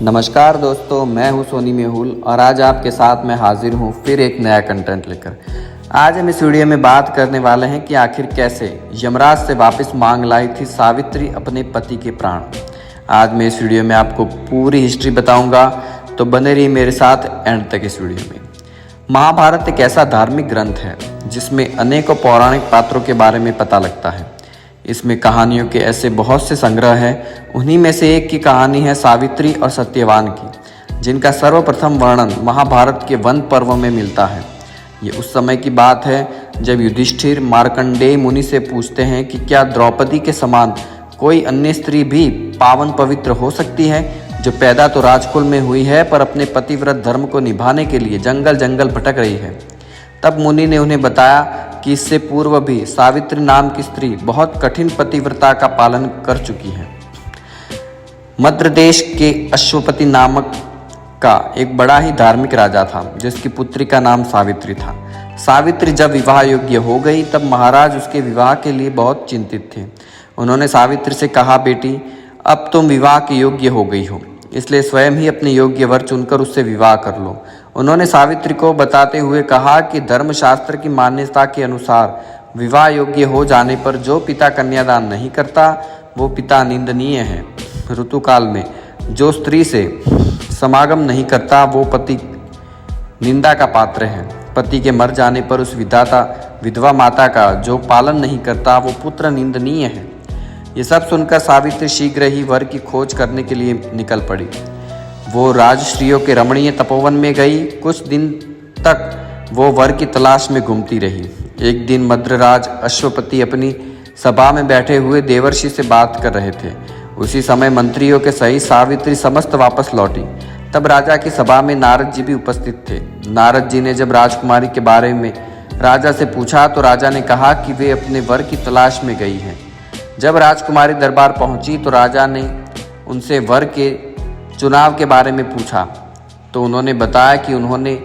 नमस्कार दोस्तों, मैं हूं सोनी मेहुल और आज आपके साथ मैं हाजिर हूं फिर एक नया कंटेंट लेकर। आज हम इस वीडियो में बात करने वाले हैं कि आखिर कैसे यमराज से वापस मांग लाई थी सावित्री अपने पति के प्राण। आज मैं इस वीडियो में आपको पूरी हिस्ट्री बताऊंगा, तो बने रहिए मेरे साथ एंड तक इस वीडियो में। महाभारत एक ऐसा धार्मिक ग्रंथ है जिसमें अनेकों पौराणिक पात्रों के बारे में पता लगता है। इसमें कहानियों के ऐसे बहुत से संग्रह हैं। उन्हीं में से एक की कहानी है सावित्री और सत्यवान की, जिनका सर्वप्रथम वर्णन महाभारत के वन पर्व में मिलता है। ये उस समय की बात है जब युधिष्ठिर मार्कंडेय मुनि से पूछते हैं कि क्या द्रौपदी के समान कोई अन्य स्त्री भी पावन पवित्र हो सकती है, जो पैदा तो राजकुल में हुई है पर अपने पतिव्रत धर्म को निभाने के लिए जंगल जंगल भटक रही है। तब मुनि ने उन्हें बताया कि इससे पूर्व भी सावित्री नाम की स्त्री बहुत कठिन पतिव्रता का पालन कर चुकी है। मद्र देश के अश्वपति नामक का एक बड़ा ही धार्मिक राजा था, जिसकी पुत्री का नाम सावित्री था। सावित्री जब विवाह योग्य हो गई तब महाराज उसके विवाह के लिए बहुत चिंतित थे। उन्होंने सावित्री से कहा, बेटी अब तुम विवाह के योग्य हो गई हो, इसलिए स्वयं ही अपने योग्य वर चुनकर उससे विवाह कर लो। उन्होंने सावित्री को बताते हुए कहा कि धर्मशास्त्र की मान्यता के अनुसार विवाह योग्य हो जाने पर जो पिता कन्यादान नहीं करता वो पिता निंदनीय है। ऋतुकाल में जो स्त्री से समागम नहीं करता वो पति निंदा का पात्र है। पति के मर जाने पर उस विधवा माता का जो पालन नहीं करता वो पुत्र निंदनीय है। ये सब सुनकर सावित्री शीघ्र ही वर की खोज करने के लिए निकल पड़ी। वो राजश्रियों के रमणीय तपोवन में गई। कुछ दिन तक वो वर की तलाश में घूमती रही। एक दिन मद्रराज अश्वपति अपनी सभा में बैठे हुए देवर्षि से बात कर रहे थे। उसी समय मंत्रियों के सहित सावित्री समस्त वापस लौटी। तब राजा की सभा में नारद जी भी उपस्थित थे। नारद जी ने जब राजकुमारी के बारे में राजा से पूछा तो राजा ने कहा कि वे अपने वर की तलाश में गई हैं। जब राजकुमारी दरबार पहुंची तो राजा ने उनसे वर के चुनाव के बारे में पूछा, तो उन्होंने बताया कि उन्होंने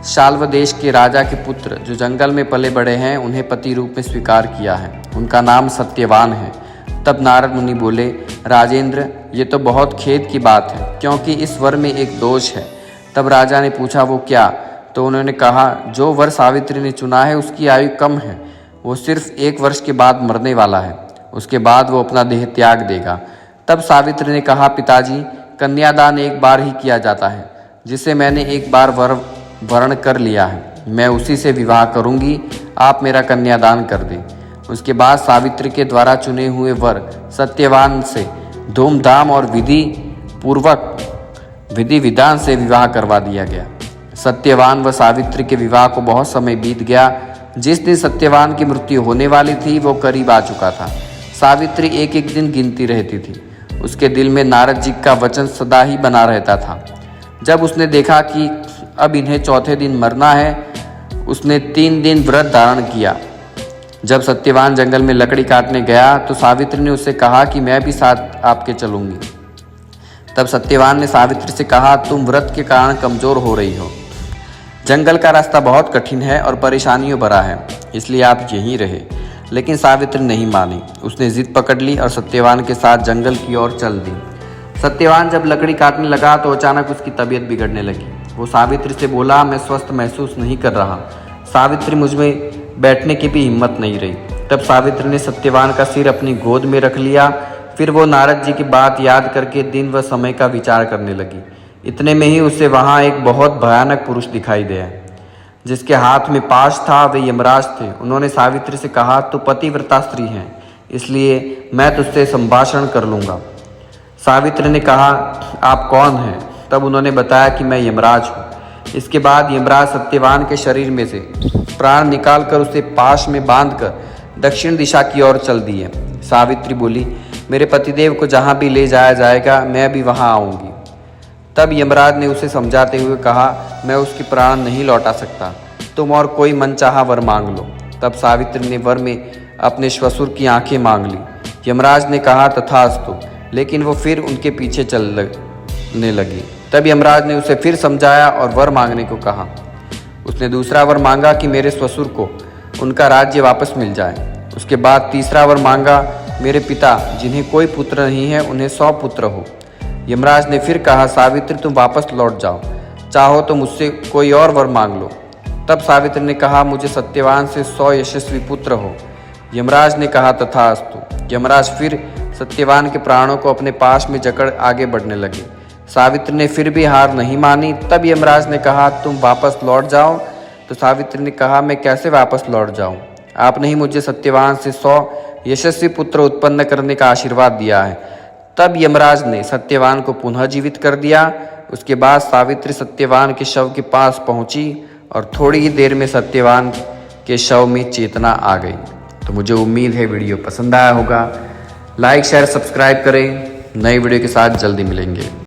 शाल्व देश के राजा के पुत्र जो जंगल में पले बड़े हैं उन्हें पति रूप में स्वीकार किया है। उनका नाम सत्यवान है। तब नारद मुनि बोले, राजेंद्र ये तो बहुत खेद की बात है, क्योंकि इस वर में एक दोष है। तब राजा ने पूछा, वो क्या? तो उन्होंने कहा, जो वर सावित्री ने चुना है उसकी आयु कम है। वो सिर्फ 1 वर्ष के बाद मरने वाला है। उसके बाद वो अपना देह त्याग देगा। तब सावित्री ने कहा, पिताजी कन्यादान एक बार ही किया जाता है, जिसे मैंने एक बार वर्ण कर लिया है। मैं उसी से विवाह करूंगी, आप मेरा कन्यादान कर दें। उसके बाद सावित्री के द्वारा चुने हुए वर सत्यवान से धूमधाम और विधि विधान से विवाह करवा दिया गया। सत्यवान व सावित्री के विवाह को बहुत समय बीत गया। जिस दिन सत्यवान की मृत्यु होने वाली थी वो करीब आ चुका था। सावित्री एक एक दिन गिनती रहती थी। उसके दिल में नारद जी का वचन सदा ही बना रहता था। जब उसने देखा कि अब इन्हें चौथे दिन मरना है, उसने 3 दिन व्रत धारण किया। जब सत्यवान जंगल में लकड़ी काटने गया तो सावित्री ने उससे कहा कि मैं भी साथ आपके चलूंगी। तब सत्यवान ने सावित्री से कहा, तुम व्रत के कारण कमजोर हो रही हो। जंगल का रास्ता बहुत कठिन है और परेशानियों भरा है, इसलिए आप यहीं रहे। लेकिन सावित्री नहीं मानी। उसने जिद पकड़ ली और सत्यवान के साथ जंगल की ओर चल दी। सत्यवान जब लकड़ी काटने लगा तो अचानक उसकी तबीयत बिगड़ने लगी। वो सावित्री से बोला, मैं स्वस्थ महसूस नहीं कर रहा। सावित्री मुझमें बैठने की भी हिम्मत नहीं रही। तब सावित्री ने सत्यवान का सिर अपनी गोद में रख लिया। फिर वो नारद जी की बात याद करके दिन व समय का विचार करने लगी। इतने में ही उसे वहाँ एक बहुत भयानक पुरुष दिखाई दिया, जिसके हाथ में पाश था। वे यमराज थे। उन्होंने सावित्री से कहा, तू पतिव्रता स्त्री है, इसलिए मैं तुझसे संभाषण कर लूँगा। सावित्री ने कहा, आप कौन हैं? तब उन्होंने बताया कि मैं यमराज हूँ। इसके बाद यमराज सत्यवान के शरीर में से प्राण निकालकर उसे पाश में बांधकर दक्षिण दिशा की ओर चल दिए। सावित्री बोली, मेरे पतिदेव को जहाँ भी ले जाया जाएगा मैं भी वहाँ आऊँगी। तब यमराज ने उसे समझाते हुए कहा, मैं उसके प्राण नहीं लौटा सकता, तुम और कोई मनचाहा वर मांग लो। तब सावित्री ने वर में अपने श्वशुर की आंखें मांग ली। यमराज ने कहा, तथास्तु, लेकिन वो फिर उनके पीछे चलने लगी। तब यमराज ने उसे फिर समझाया और वर मांगने को कहा। उसने दूसरा वर मांगा कि मेरे श्वशुर को उनका राज्य वापस मिल जाए। उसके बाद तीसरा वर मांगा, मेरे पिता जिन्हें कोई पुत्र नहीं है उन्हें 100 पुत्र हो। यमराज ने फिर कहा, सावित्री तुम वापस लौट जाओ, चाहो तो मुझसे कोई और वर मांग लो। तब सावित्री ने कहा, मुझे सत्यवान से 100 यशस्वी पुत्र हो। यमराज ने कहा, तथास्तु। यमराज फिर सत्यवान के प्राणों को अपने पास में जकड़ आगे बढ़ने लगे। सावित्री ने फिर भी हार नहीं मानी। तब यमराज ने कहा, तुम वापस लौट जाओ। तो सावित्री ने कहा, मैं कैसे वापस लौट जाऊं? आपने ही मुझे सत्यवान से 100 यशस्वी पुत्र उत्पन्न करने का आशीर्वाद दिया है। तब यमराज ने सत्यवान को पुनः जीवित कर दिया। उसके बाद सावित्री सत्यवान के शव के पास पहुंची और थोड़ी ही देर में सत्यवान के शव में चेतना आ गई। तो मुझे उम्मीद है वीडियो पसंद आया होगा। लाइक शेयर सब्सक्राइब करें। नई वीडियो के साथ जल्दी मिलेंगे।